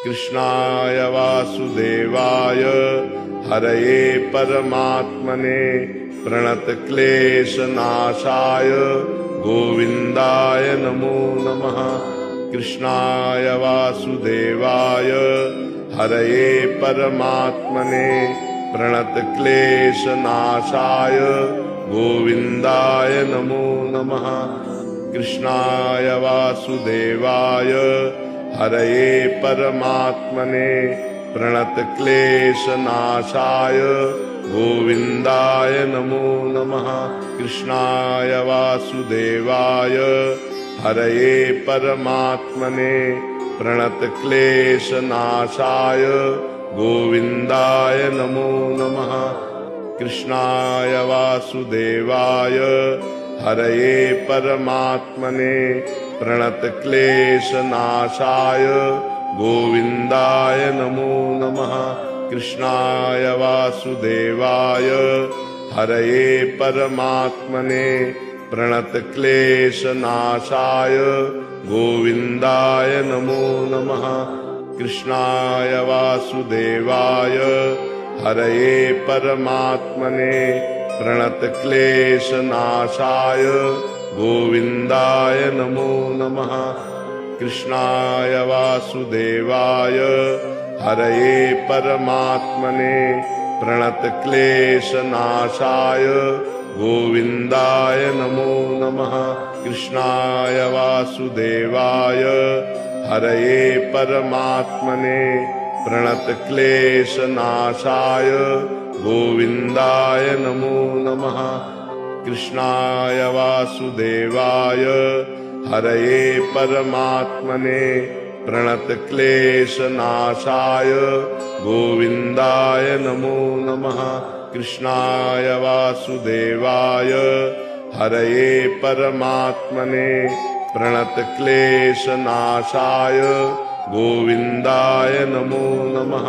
कृष्णाय वासुदेवाय हरये परमात्मने प्रणतक्लेशनाशाय गोविन्दाय नमो नमः। कृष्णाय वासुदेवाय हरये परमात्मने प्रणतक्लेशनाशाय गोविन्दाय नमो नमः। कृष्णाय वासुदेवाय हरये परमात्मने प्रणतक्लेशनाशाय गोविन्दाय नमो नमः। कृष्णाय वासुदेवाय हरये परमात्मने प्रणतक्लेशनाशाय गोविन्दाय नमो नमः। कृष्णाय वासुदेवाय हरये परमात्मने प्रणतक्लेशनाशाय गोविन्दाय नमो नमः। कृष्णाय वासुदेवाय हरये परमात्मने प्रणतक्लेशनाशाय गोविन्दाय नमो नमः। कृष्णाय वासुदेवाय हरये परमात्मने प्रणतक्लेशनाशाय गोविन्दाय नमो नमः। कृष्णाय वासुदेवाय हरये परमात्मने प्रणतक्लेशनाशाय गोविन्दाय नमो नमः। कृष्णाय वासुदेवाय हरये परमात्मने प्रणतक्लेशनाशाय गोविन्दाय नमो नमः। कृष्णाय वासुदेवाय हरये परमात्मने प्रणतक्लेशनाशाय गोविन्दाय नमो नमः। कृष्णाय वासुदेवाय हरये परमात्मने प्रणतक्लेशनाशाय गोविन्दाय नमो नमः।